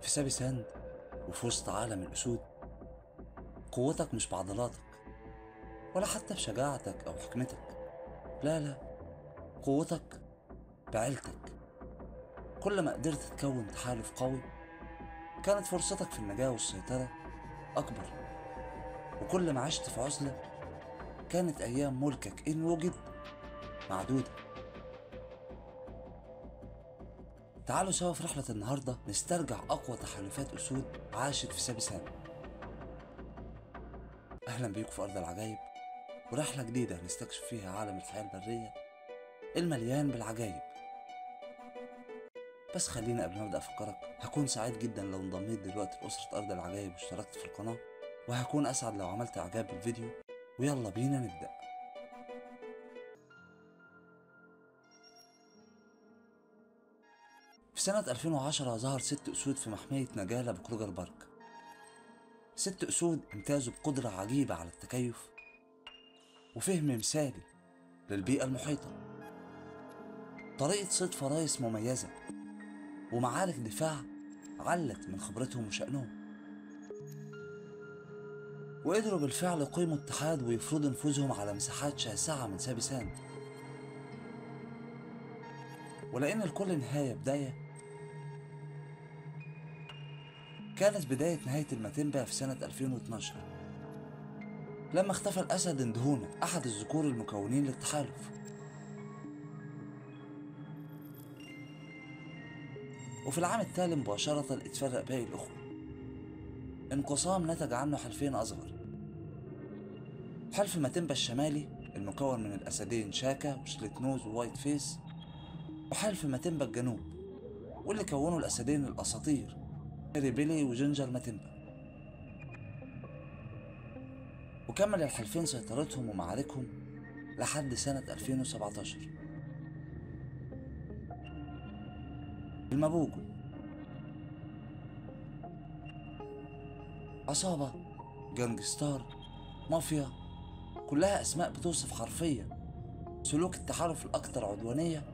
في سابي ساند وفي وسط عالم الأسود، قوتك مش بعضلاتك ولا حتى بشجاعتك أو حكمتك. لا لا، قوتك بعيلتك. كل ما قدرت تكون تحالف قوي كانت فرصتك في النجاة والسيطرة أكبر، وكل ما عشت في عزلة كانت أيام ملكك إن وجد معدودة. تعالوا سوا في رحلة النهاردة نسترجع أقوى تحالفات أسود عاشت في سابي ساند. أهلا بيكم في أرض العجايب، ورحلة جديدة نستكشف فيها عالم الحياة البرية المليان بالعجايب. بس خليني قبل ما أبدأ أفكرك، هكون سعيد جدا لو انضميت دلوقتي لأسرة أرض العجايب واشتركت في القناة، وهكون أسعد لو عملت إعجاب بالفيديو. ويلا بينا نبدأ. في سنة 2010 ظهر 6 أسود في محمية نجالة بكروجر بارك. 6 أسود امتازوا بقدرة عجيبة على التكيف وفهم مثالي للبيئة المحيطة، طريقة صيد فرايس مميزة، ومعارك دفاع علت من خبرتهم وشأنهم. وقدروا بالفعل يقيموا اتحاد ويفرضوا نفوذهم على مساحات شاسعة من سابي ساند. ولأن لكل نهاية بداية، كانت بداية نهاية الماتيمبا في سنة 2012 لما اختفى الأسد اندهونا، أحد الذكور المكونين للتحالف. وفي العام التالي مباشرة اتفرق باقي الأخوة. انقسام نتج عنه حلفين أصغر: حلف ماتيمبا الشمالي المكون من الأسدين شاكا وشليت نوز ووايت فيس، وحلف ماتيمبا الجنوب واللي كونوا الأسدين الأساطير ريبيلي وجينجر ماتيمبا. وكمل الحلفين سيطرتهم ومعاركهم لحد سنة 2017. المابوجو، عصابة، جانجستار، مافيا، كلها أسماء بتوصف حرفيا سلوك التحالف الأكثر عدوانية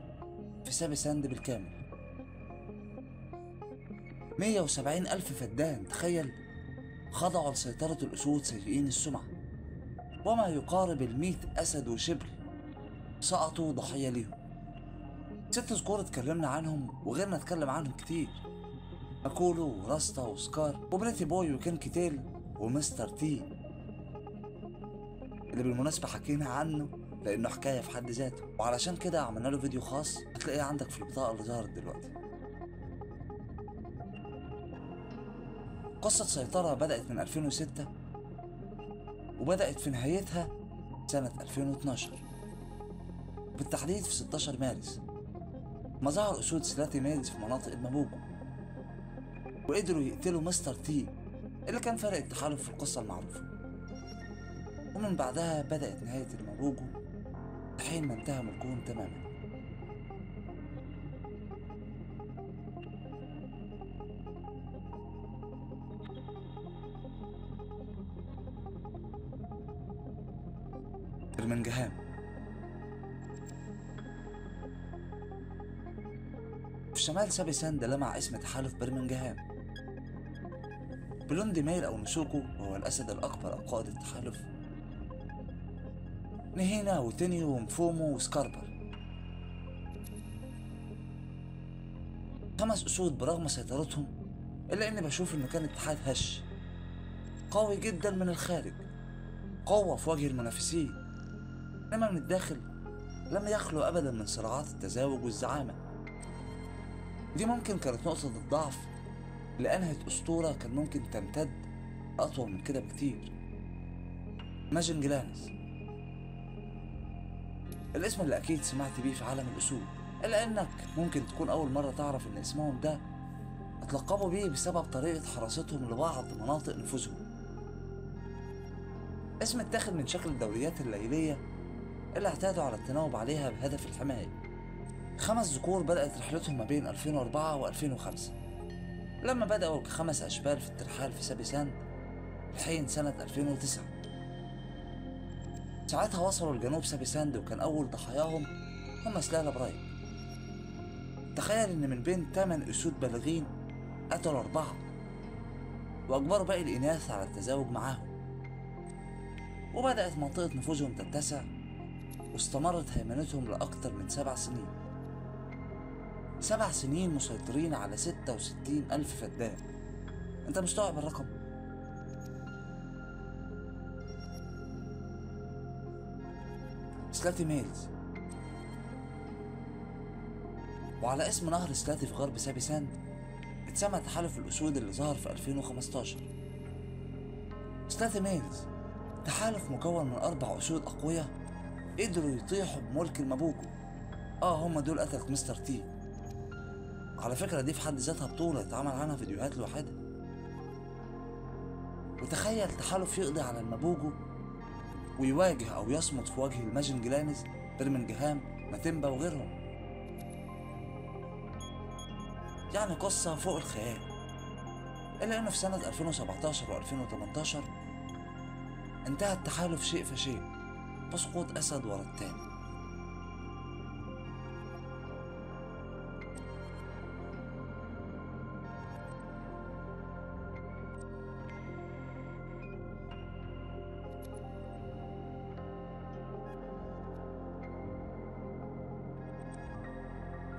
في سابي ساند بالكامل. 170 ألف فدان، تخيل، خضعوا لسيطرة الأسود سيئين السمعة، وما يقارب 100 أسد وشبل سقطوا ضحية ليهم. 6 ذكور اتكلمنا عنهم وغيرنا اتكلم عنهم كتير: ماكولو وراستا وسكار وبريتي بوي وكين تيل ومستر تي، اللي بالمناسبة حكينا عنه لأنه حكاية في حد ذاته، وعلشان كده عملنا له فيديو خاص هتلاقيه عندك في البطاقة اللي ظهرت دلوقتي. قصة سيطرة بدأت من 2006 وبدأت في نهايتها سنة 2012، بالتحديد في 16 مارس ما ظهر أسود سلاتي ميلز في مناطق المابوجو، وقدروا يقتلوا مستر تي اللي كان فارق التحالف في القصة المعروفة. ومن بعدها بدأت نهاية المابوجو لحين ما انتهى ملكهم تماما. برمنجهام، في شمال سابي ساند لمع اسم تحالف برمنجهام. بلوندي ميل أو نسوكو وهو الأسد الأكبر أو قائد التحالف، نهينا وتينيو ومفومو وسكاربر، 5 أسود برغم سيطرتهم، إلا إني بشوف إنه كان اتحاد هش قوي جدا من الخارج، قوة في وجه المنافسين، إنما من الداخل لم يخلو أبدا من صراعات التزاوج والزعامة. دي ممكن كانت نقطة الضعف اللي أنهت أسطورة كان ممكن تمتد أطول من كده بكتير. ماجن جلانس، الاسم اللي أكيد سمعت بيه في عالم الأسود، إلا إنك ممكن تكون أول مرة تعرف إن اسمهم ده اتلقبوا بيه بسبب طريقة حراستهم لبعض مناطق نفوذهم. اسم اتاخد من شكل الدوريات الليلية اللي اعتادوا على التناوب عليها بهدف الحماية. 5 ذكور بدأت رحلتهم ما بين 2004 و2005 لما بدأوا ك5 أشبال في الترحال في سابي ساند لحين سنة 2009. ساعتها وصلوا لجنوب سابي ساند وكان أول ضحاياهم هم سلالا برايك. تخيل إن من بين 8 أسود بالغين قتلوا 4 وأجبروا باقي الإناث على التزاوج معاهم، وبدأت منطقة نفوذهم تتسع، واستمرت هيمنتهم لأكتر من 7 سنين. 7 سنين مسيطرين على 66,000 فدان. انت مستوعب الرقم؟ سلاتي ميلز، وعلى اسم نهر سلاتي في غرب سابي ساند اتسمى تحالف الأسود اللي ظهر في 2015. سلاتي ميلز تحالف مكون من 4 أسود أقوياء قدروا يطيحوا بملك المابوجو. هم دول قتلت مستر تي. على فكرة دي في حد ذاتها بطولة اتعمل عنها فيديوهات لوحدها. وتخيل تحالف يقضي على المابوجو ويواجه أو يصمد في وجه الماجنجلانز، برمنجهام، ماتيمبا وغيرهم. يعني قصة فوق الخيال. إلا إنه في سنة 2017 و2018 انتهى التحالف شيء فشيء بسقوط أسد ورا التاني.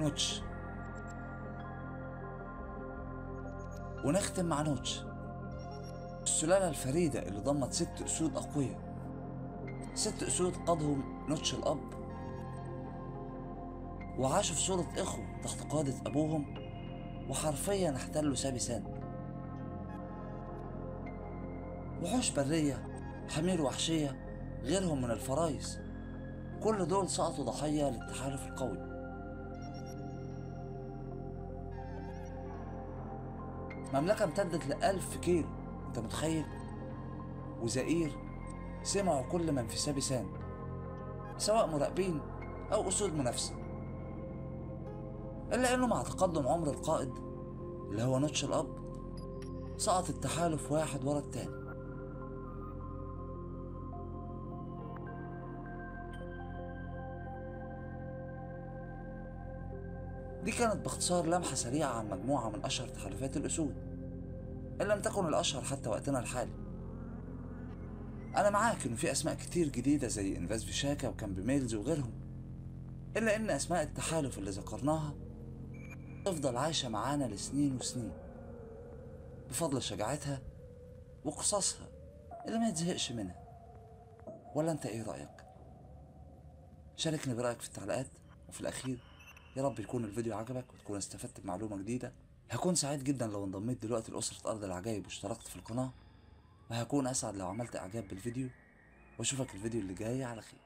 نوتش. ونختم مع نوتش، السلالة الفريدة اللي ضمت 6 أسود أقوياء. 6 أسود قادهم نوتش الأب، وعاشوا في صورة إخوة تحت قادة أبوهم، وحرفيا احتلوا سابي ساند. وحوش برية، حمير وحشية، غيرهم من الفرايس، كل دول سقطوا ضحية للتحالف القوي. مملكة امتدت ل1000 كيلو، انت متخيل؟ وزئير سمعوا كل من في سابي ساند، سواء مراقبين أو أسود منافسة. إلا إنه مع تقدم عمر القائد اللي هو نوتش الأب سقط التحالف واحد ورا التاني. دي كانت باختصار لمحة سريعة عن مجموعة من أشهر تحالفات الأسود، إن لم تكن الأشهر حتى وقتنا الحالي. أنا معاك إنه في أسماء كتير جديدة زي إنفاز فيشاكا وكامب ميلز وغيرهم، إلا إن أسماء التحالف اللي ذكرناها تفضل عايشة معانا لسنين وسنين بفضل شجاعتها وقصصها اللي ما يتزهقش منها. ولا أنت إيه رأيك؟ شاركني برأيك في التعليقات. وفي الأخير يا رب يكون الفيديو عجبك وتكون استفدت بمعلومة جديدة. هكون سعيد جدا لو انضميت دلوقتي لأسرة أرض العجائب واشتركت في القناة، وهكون أسعد لو عملت إعجاب بالفيديو، وأشوفك الفيديو اللي جاي على خير.